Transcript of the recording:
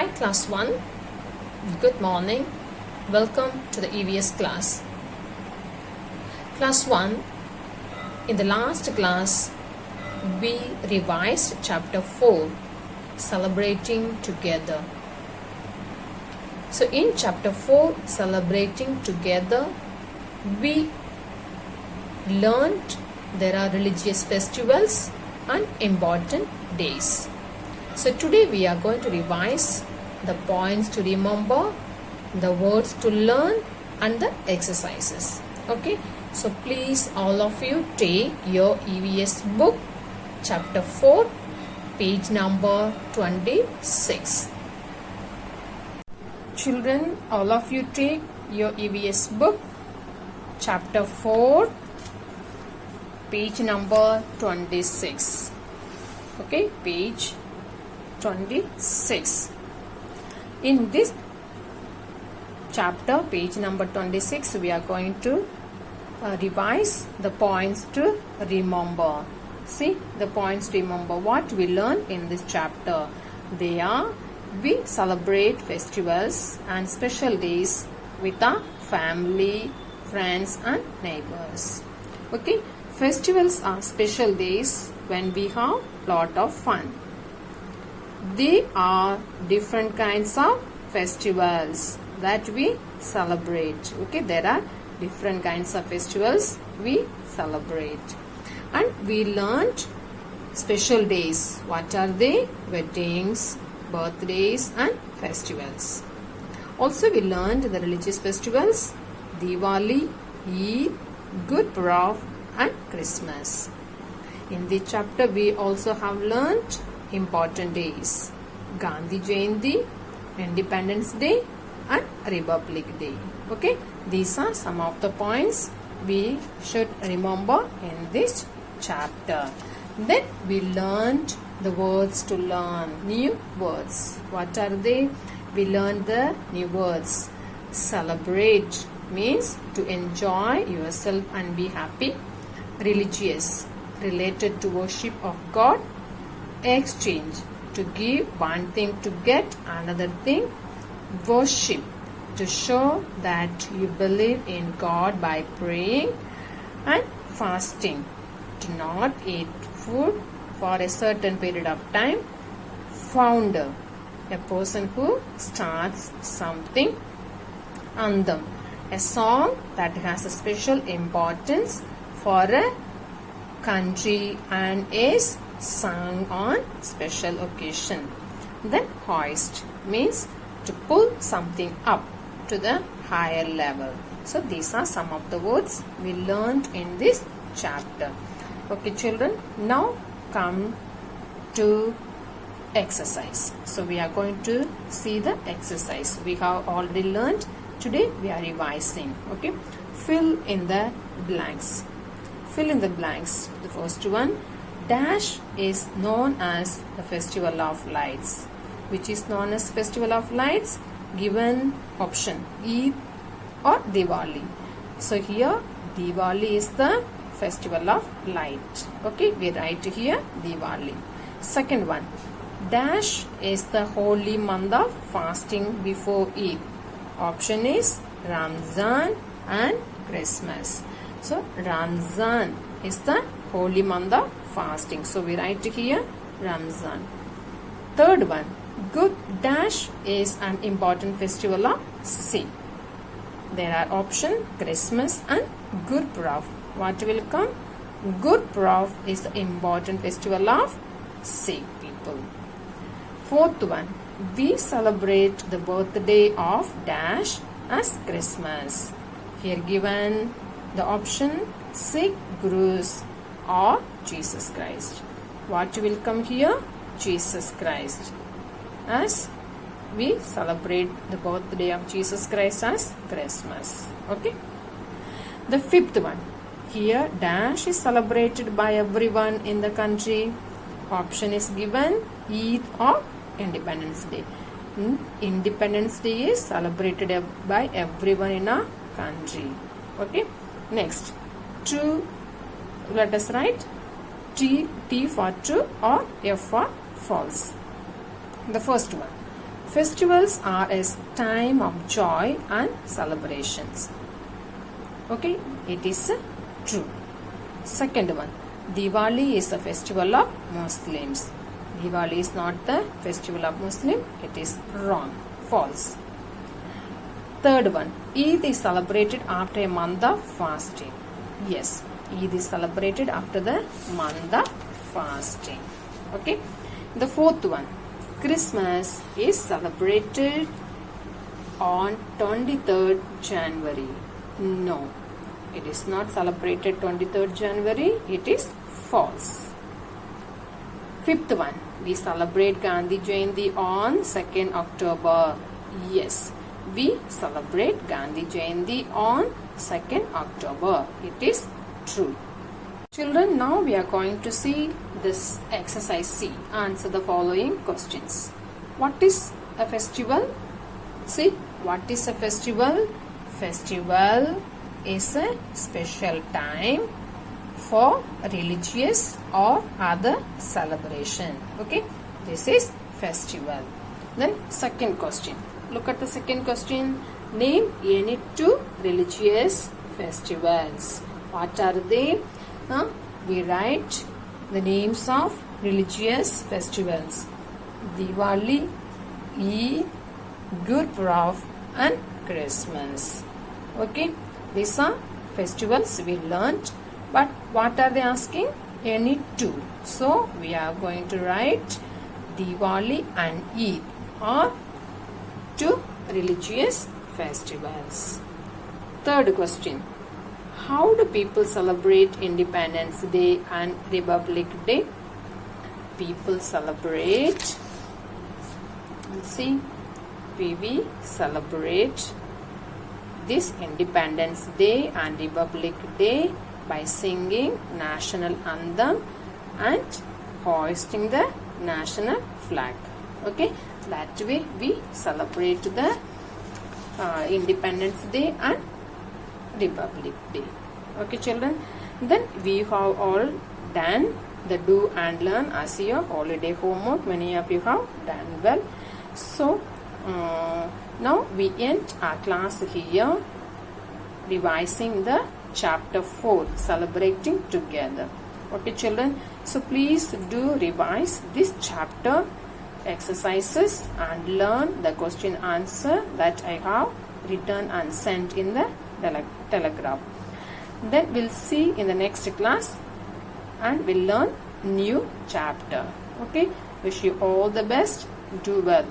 Hi class 1, good morning, welcome to the EVS class. Class 1, in the last class we revised chapter 4, celebrating together. So in chapter 4, celebrating together, we learned there are religious festivals and important days. So today we are going to revise the points to remember, the words to learn and the exercises. Okay, so please all of you take your EVS book, chapter 4, page number 26. Children, all of you take your EVS book, chapter 4, page number 26. Okay, page 26. In this chapter, page number 26, we are going to revise the points to remember. See the points to remember. What we learn in this chapter, they are: we celebrate festivals and special days with our family, friends and neighbors. Okay, festivals are special days when we have lot of fun. They are different kinds of festivals that we celebrate. Okay, there are different kinds of festivals we celebrate. And we learned special days. What are they? Weddings, birthdays and festivals. Also we learned the religious festivals: Diwali, Eid, Gurpurab and Christmas. In this chapter we also have learned important days: Gandhi Jayanti, Independence Day and Republic Day. Okay, these are some of the points we should remember in this chapter. Then we learned the words to learn, new words. What are they? We learned the new words. Celebrate means to enjoy yourself and be happy. Religious, related to worship of God. Exchange, to give one thing to get another thing. Worship, to show that you believe in God by praying. And fasting, to not eat food for a certain period of time. Founder, a person who starts something. Anthem, a song that has a special importance for a country and is sung on special occasion. Then hoist means to pull something up to the higher level. So these are some of the words we learned in this chapter. Okay children, now come to exercise. So we are going to see the exercise. We have already learned. Today we are revising. Okay, fill in the blanks. Fill in the blanks. The first one: Dash is known as the Festival of Lights. Which is known as Festival of Lights? Given option: Eid or Diwali. So here Diwali is the Festival of Light. Okay, we write here Diwali. Second one: Dash is the holy month of fasting before Eid. Option is Ramzan and Christmas. So Ramzan is the holy month of fasting. So we write here Ramzan. Third one: Good Dash is an important festival of Sikh. There are option Christmas and Gurpurab. What will come? Gurpurab is the important festival of Sikh people. Fourth one: we celebrate the birthday of Dash as Christmas. Here given the option Sikh Gurus or Jesus Christ. What will come here? Jesus Christ, as we celebrate the birthday of Jesus Christ as Christmas. Okay. The fifth one: here Dash is celebrated by everyone in the country. Option is given Eid or Independence Day. Independence Day is celebrated by everyone in our country. Okay. Next, true. Let us write T for true or F for false. The first one: Festivals are a time of joy and celebrations. Okay, it is true. Second one, Diwali is a festival of Muslims. Diwali is not the festival of Muslim. It is wrong, false. Third one, Eid is celebrated after a month of fasting. Yes, Eid is celebrated after the month of fasting. Okay. The fourth one, Christmas is celebrated on 23rd January. No, it is not celebrated 23rd January. It is false. Fifth one, we celebrate Gandhi Jayanti on 2nd October. Yes, we celebrate Gandhi Jayanti on 2nd October. It is true. Children, now we are going to see this exercise C. Answer the following questions. What is a festival? See, what is a festival? Festival is a special time for religious or other celebration. Okay, this is festival. Then second question. Look at the second question. Name any two religious festivals. What are they? We write the names of religious festivals. Diwali, Eid, Gurpurab and Christmas. Okay, these are festivals we learnt. But what are they asking? Any two. So we are going to write Diwali and Eid are two religious festivals. Third question. How do people celebrate Independence Day and Republic Day? People celebrate, we celebrate this Independence Day and Republic Day by singing national anthem and hoisting the national flag. Okay, that way we celebrate the Independence Day and Republic Day. Okay, children, then we have all done the do and learn as your holiday homework. Many of you have done well. So now we end our class here, revising the chapter 4, celebrating together. Okay, children, so please do revise this chapter exercises and learn the question answer that I have written and sent in the telegraph. Then we'll see in the next class and we'll learn new chapter. Okay, wish you all the best. Do well.